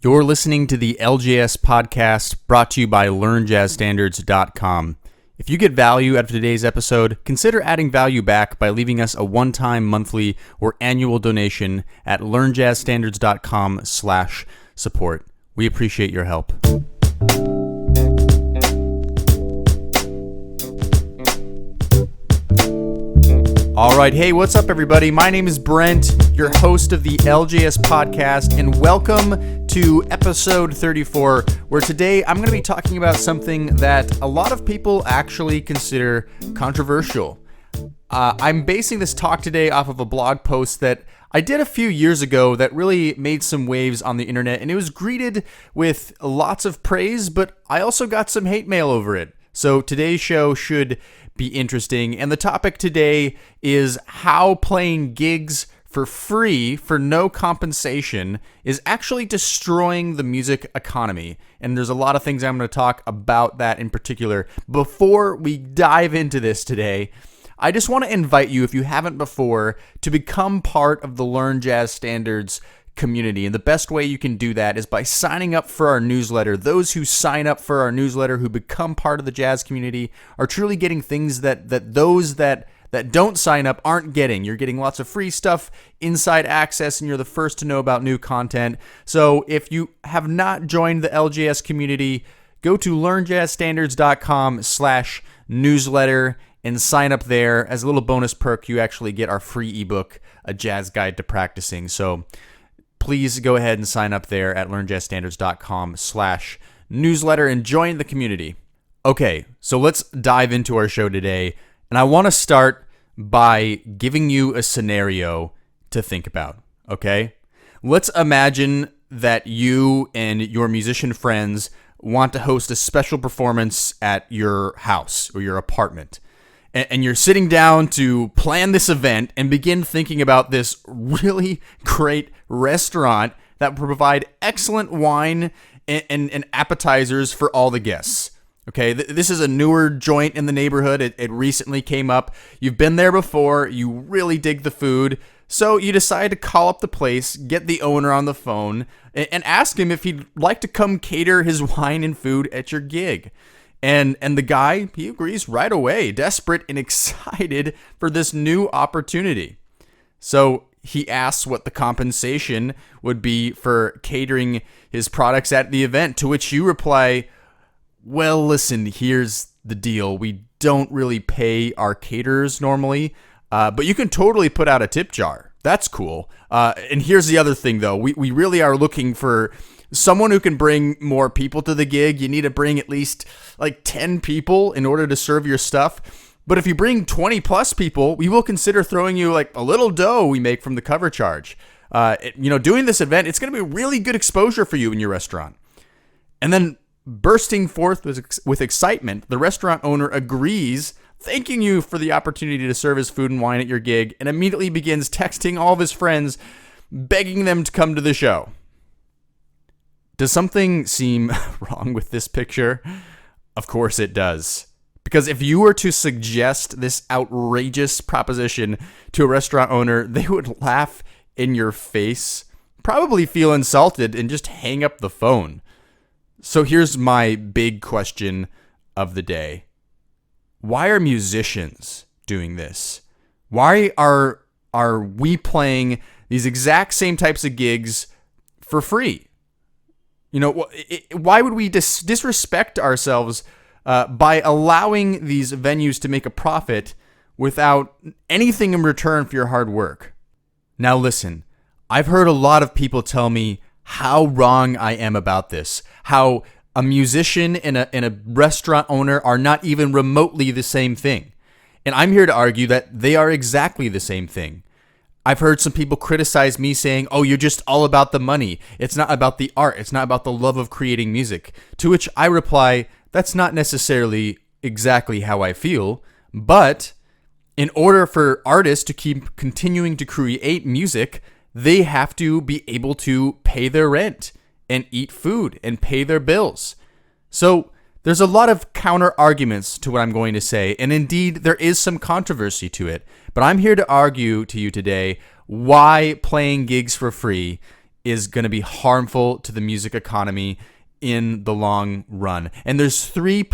You're listening to the LJS podcast brought to you by LearnJazzStandards.com. If you get value out of today's episode, consider adding value back by leaving us a one-time, monthly, or annual donation at LearnJazzStandards.com/support. We appreciate your help. All right, hey, what's up, everybody? My name is Brent, your host of the LJS podcast, and welcome to episode 34, where today I'm going to be talking about something that a lot of people actually consider controversial. I'm basing this talk today off of a blog post that I did a few years ago that really made some waves on the internet, and it was greeted with lots of praise, but I also got some hate mail over it. So today's show should be interesting, and the topic today is how playing gigs for free for no compensation is actually destroying the music economy. And there's a lot of things I'm going to talk about that in particular. Before we dive into this today, I just want to invite you, if you haven't before, to become part of the Learn Jazz Standards community. And the best way you can do that is by signing up for our newsletter. Those who sign up for our newsletter, who become part of the jazz community, are truly getting things that those that don't sign up aren't getting. You're getting lots of free stuff, inside access, and you're the first to know about new content. So if you have not joined the LJS community, go to learnjazzstandards.com/newsletter and sign up there. As a little bonus perk, you actually get our free ebook, A Jazz Guide to Practicing. So please go ahead and sign up there at learnjazzstandards.com/newsletter and join the community. Okay, so let's dive into our show today. And I want to start by giving you a scenario to think about, okay? Let's imagine that you and your musician friends want to host a special performance at your house or your apartment. And you're sitting down to plan this event and begin thinking about this really great restaurant that will provide excellent wine and appetizers for all the guests. Okay, this is a newer joint in the neighborhood. It recently came up. You've been there before. You really dig the food. So you decide to call up the place, get the owner on the phone, and ask him if he'd like to come cater his wine and food at your gig. And the guy, he agrees right away, desperate and excited for this new opportunity. So he asks what the compensation would be for catering his products at the event, to which you reply, well, listen, here's the deal. We don't really pay our caterers normally, but you can totally put out a tip jar. That's cool. And here's the other thing, though. We really are looking for someone who can bring more people to the gig. You need to bring at least like 10 people in order to serve your stuff. But if you bring 20 plus people, we will consider throwing you like a little dough we make from the cover charge. Doing this event, it's going to be really good exposure for you in your restaurant. And then bursting forth with excitement, the restaurant owner agrees, thanking you for the opportunity to serve his food and wine at your gig, and immediately begins texting all of his friends, begging them to come to the show. Does something seem wrong with this picture? Of course it does. Because if you were to suggest this outrageous proposition to a restaurant owner, they would laugh in your face, probably feel insulted, and just hang up the phone. So here's my big question of the day. Why are musicians doing this? Why are we playing these exact same types of gigs for free? You know, why would we disrespect ourselves by allowing these venues to make a profit without anything in return for your hard work? Now listen, I've heard a lot of people tell me how wrong I am about this, how a musician and a restaurant owner are not even remotely the same thing. And I'm here to argue that they are exactly the same thing. I've heard some people criticize me saying, oh, you're just all about the money. It's not about the art. It's not about the love of creating music. To which I reply, that's not necessarily exactly how I feel. But in order for artists to keep continuing to create music, they have to be able to pay their rent and eat food and pay their bills. So there's a lot of counter arguments to what I'm going to say, and indeed there is some controversy to it. But I'm here to argue to you today why playing gigs for free is going to be harmful to the music economy in the long run. And there's three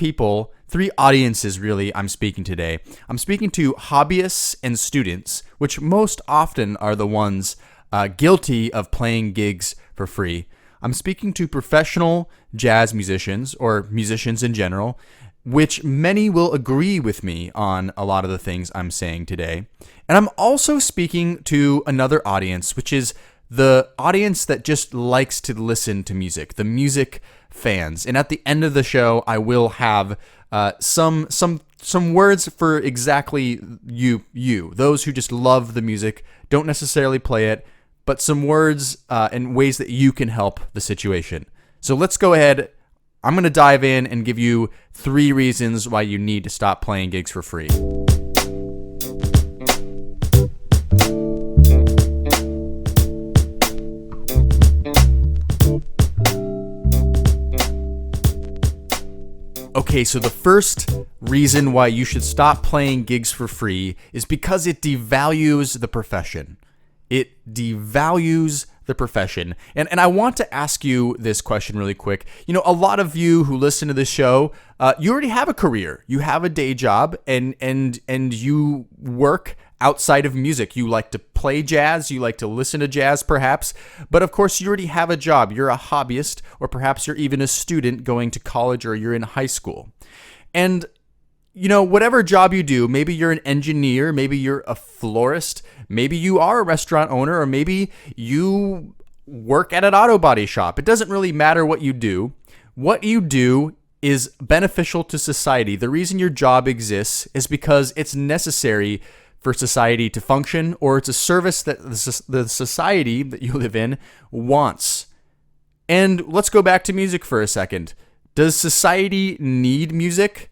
audiences really I'm speaking today. I'm speaking to hobbyists and students, which most often are the ones guilty of playing gigs for free. I'm speaking to professional jazz musicians or musicians in general, which many will agree with me on a lot of the things I'm saying today. And I'm also speaking to another audience, which is the audience that just likes to listen to music, the music fans. And at the end of the show, I will have some words for exactly you, those who just love the music, don't necessarily play it, but some words and ways that you can help the situation. So let's go ahead. I'm going to dive in and give you 3 reasons why you need to stop playing gigs for free. Okay, so the first reason why you should stop playing gigs for free is because it devalues the profession. It devalues the profession. And I want to ask you this question really quick. You know, a lot of you who listen to this show, you already have a career. You have a day job and you work outside of music. You like to play jazz, you like to listen to jazz perhaps, but of course you already have a job. You're a hobbyist, or perhaps you're even a student going to college, or you're in high school. And you know, whatever job you do, maybe you're an engineer, maybe you're a florist, maybe you are a restaurant owner, or maybe you work at an auto body shop. It doesn't really matter what you do. What you do is beneficial to society. The reason your job exists is because it's necessary for society to function, or it's a service that the society that you live in wants. And let's go back to music for a second. Does society need music?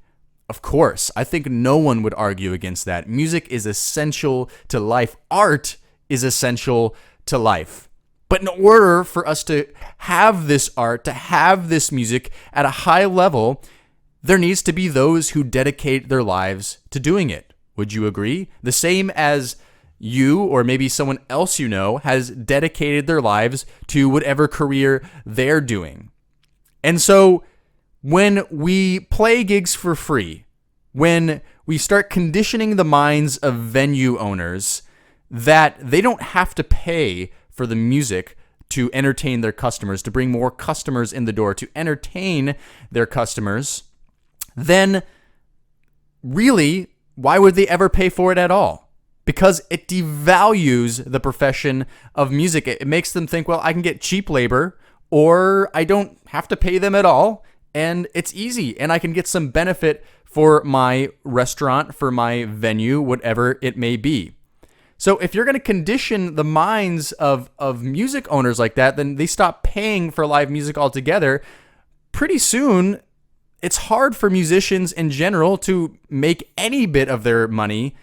Of course. I think no one would argue against that. Music is essential to life. Art is essential to life. But in order for us to have this art, to have this music at a high level, there needs to be those who dedicate their lives to doing it. Would you agree? The same as you, or maybe someone else you know, has dedicated their lives to whatever career they're doing. And so when we play gigs for free, when we start conditioning the minds of venue owners that they don't have to pay for the music to entertain their customers, to bring more customers in the door, to entertain their customers, then really, why would they ever pay for it at all? Because it devalues the profession of music. It makes them think, well, I can get cheap labor, or I don't have to pay them at all, and it's easy, and I can get some benefit for my restaurant, for my venue, whatever it may be. So if you're going to condition the minds of music owners like that, then they stop paying for live music altogether. Pretty soon, it's hard for musicians in general to make any bit of their money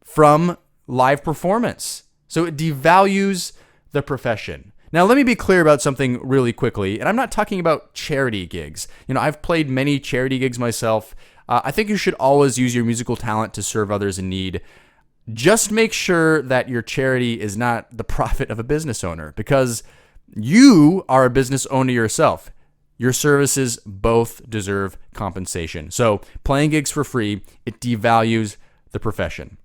from live performance. So it devalues the profession. Now, let me be clear about something really quickly, and I'm not talking about charity gigs. You know, I've played many charity gigs myself. I think you should always use your musical talent to serve others in need. Just make sure that your charity is not the profit of a business owner, because you are a business owner yourself. Your services both deserve compensation. So playing gigs for free, it devalues the profession.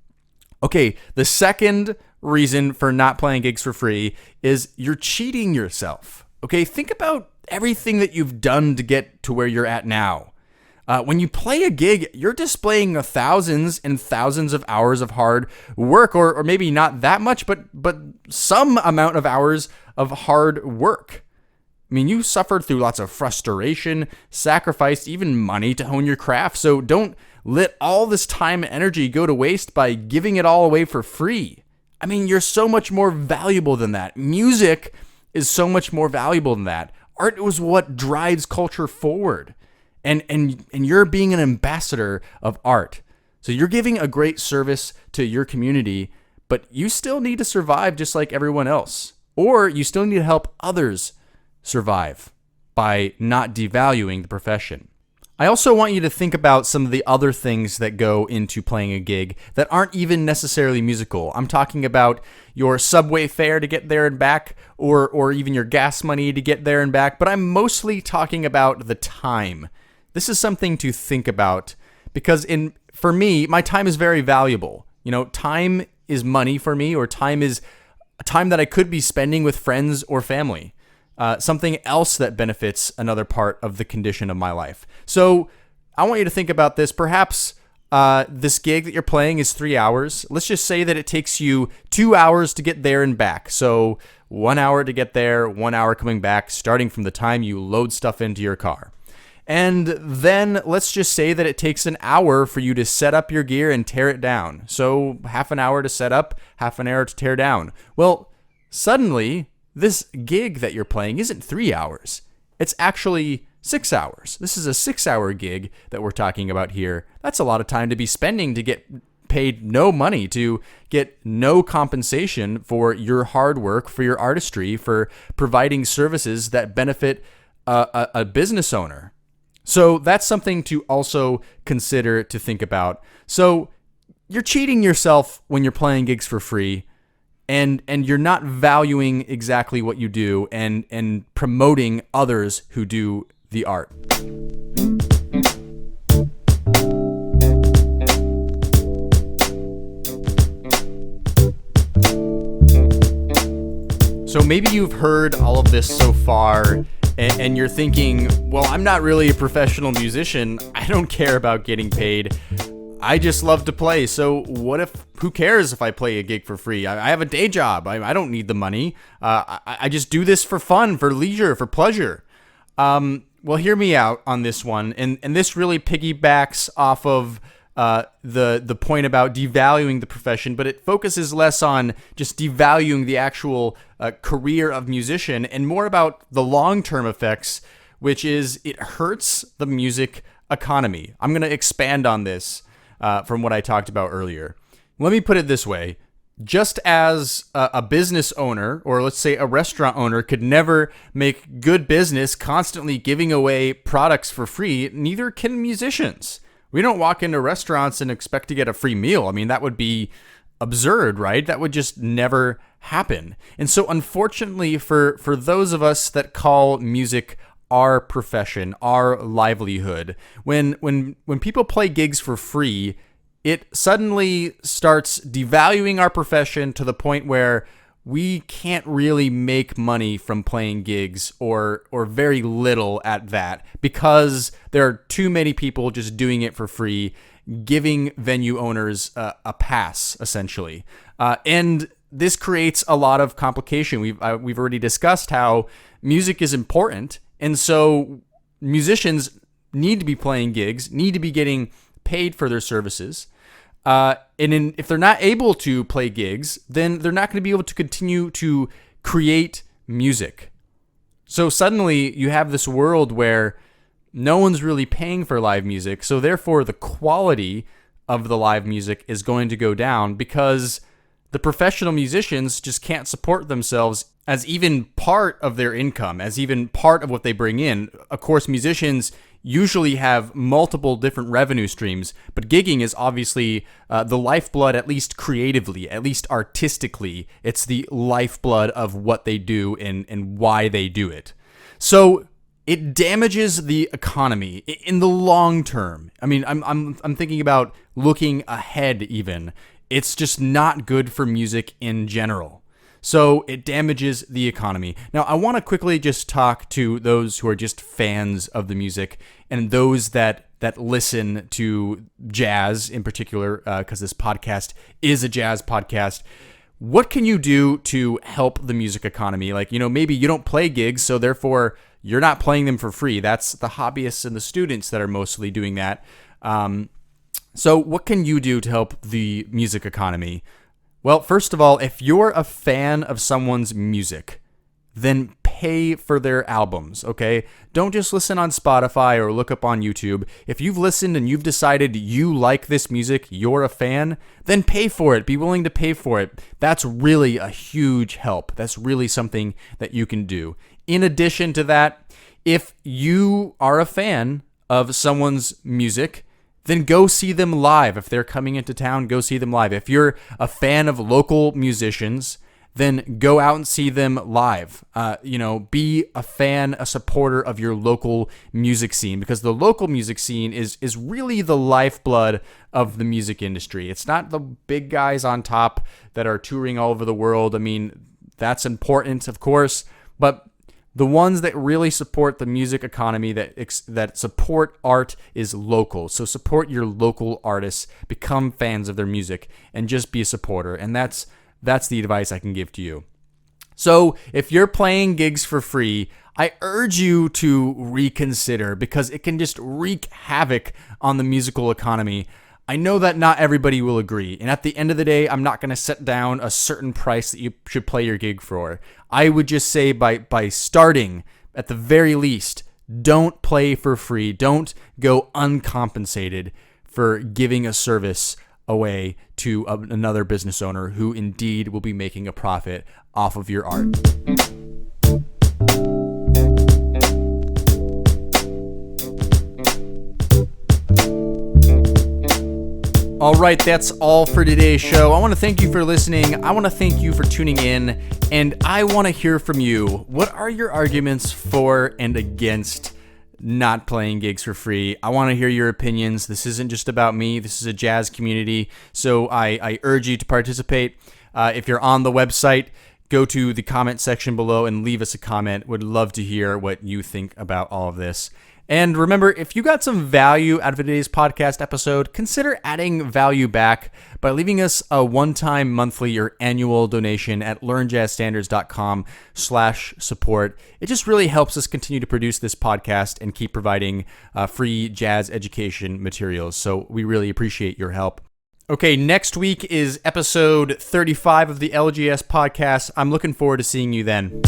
Okay, the second reason for not playing gigs for free is you're cheating yourself. Okay, think about everything that you've done to get to where you're at now. When you play a gig, you're displaying thousands and thousands of hours of hard work, or maybe not that much, but some amount of hours of hard work. I mean, you suffered through lots of frustration, sacrificed even money to hone your craft. So don't let all this time and energy go to waste by giving it all away for free. I mean, you're so much more valuable than that. Music is so much more valuable than that. Art was what drives culture forward. And you're being an ambassador of art. So you're giving a great service to your community, but you still need to survive just like everyone else. Or you still need to help others survive by not devaluing the profession. I also want you to think about some of the other things that go into playing a gig that aren't even necessarily musical. I'm talking about your subway fare to get there and back, or even your gas money to get there and back, but I'm mostly talking about the time. This is something to think about because for me, my time is very valuable. Time is money for me, or time is time that I could be spending with friends or family. Something else that benefits another part of the condition of my life. So I want you to think about this. Perhaps this gig that you're playing is 3 hours. Let's just say that it takes you 2 hours to get there and back. So 1 hour to get there, 1 hour coming back, starting from the time you load stuff into your car. And then let's just say that it takes an hour for you to set up your gear and tear it down. So half an hour to set up, half an hour to tear down. Well, suddenly this gig that you're playing isn't 3 hours. It's actually 6 hours. This is a 6-hour gig that we're talking about here. That's a lot of time to be spending to get paid no money, to get no compensation for your hard work, for your artistry, for providing services that benefit a business owner. So that's something to also consider, to think about. So you're cheating yourself when you're playing gigs for free, and you're not valuing exactly what you do and promoting others who do the art. So maybe you've heard all of this so far, and you're thinking, well, I'm not really a professional musician. I don't care about getting paid. I just love to play. So who cares if I play a gig for free? I have a day job. I don't need the money. I just do this for fun, for leisure, for pleasure. Well, hear me out on this one. And this really piggybacks off of the point about devaluing the profession, but it focuses less on just devaluing the actual career of musician and more about the long-term effects, which is it hurts the music economy. I'm going to expand on this from what I talked about earlier. Let me put it this way. Just as a business owner, or let's say a restaurant owner, could never make good business constantly giving away products for free, neither can musicians. We don't walk into restaurants and expect to get a free meal. I mean, that would be absurd, right? That would just never happen. And so unfortunately for those of us that call music our profession, our livelihood, when people play gigs for free, it suddenly starts devaluing our profession to the point where we can't really make money from playing gigs, or very little at that, because there are too many people just doing it for free, giving venue owners a pass, essentially. And this creates a lot of complication. We've already discussed how music is important, and so musicians need to be playing gigs, need to be getting paid for their services. If they're not able to play gigs, then they're not going to be able to continue to create music. So suddenly you have this world where no one's really paying for live music. So therefore the quality of the live music is going to go down, because the professional musicians just can't support themselves as even part of their income, as even part of what they bring in. Of course, musicians usually have multiple different revenue streams, but gigging is obviously the lifeblood, at least creatively, at least artistically. It's the lifeblood of what they do and why they do it. So it damages the economy in the long term. I mean, I'm thinking about looking ahead even. It's just not good for music in general. So it damages the economy. Now, I want to quickly just talk to those who are just fans of the music, and those that listen to jazz in particular, because this podcast is a jazz podcast. What can you do to help the music economy? Like, maybe you don't play gigs, so therefore you're not playing them for free. That's the hobbyists and the students that are mostly doing that. So what can you do to help the music economy? Well, first of all, if you're a fan of someone's music, then pay for their albums, okay? Don't just listen on Spotify or look up on YouTube. If you've listened and you've decided you like this music, you're a fan, then pay for it. Be willing to pay for it. That's really a huge help. That's really something that you can do. In addition to that, if you are a fan of someone's music, then go see them live. If they're coming into town, go see them live. If you're a fan of local musicians, then go out and see them live. Be a fan, a supporter of your local music scene, because the local music scene is really the lifeblood of the music industry. It's not the big guys on top that are touring all over the world. I mean, that's important, of course, but the ones that really support the music economy, that support art, is local. So support your local artists, become fans of their music, and just be a supporter. And that's the advice I can give to you. So if you're playing gigs for free, I urge you to reconsider, because it can just wreak havoc on the musical economy. I know that not everybody will agree, and at the end of the day, I'm not going to set down a certain price that you should play your gig for. I would just say by starting, at the very least, don't play for free. Don't go uncompensated for giving a service away to another business owner who indeed will be making a profit off of your art. All right, that's all for today's show. I want to thank you for listening. I want to thank you for tuning in, and I want to hear from you. What are your arguments for and against not playing gigs for free? I want to hear your opinions. This isn't just about me. This is a jazz community, so I urge you to participate. If you're on the website, go to the comment section below and leave us a comment. Would love to hear what you think about all of this. And remember, if you got some value out of today's podcast episode, consider adding value back by leaving us a one-time monthly or annual donation at learnjazzstandards.com/support. It just really helps us continue to produce this podcast and keep providing free jazz education materials. So we really appreciate your help. Okay, next week is episode 35 of the LJS podcast. I'm looking forward to seeing you then.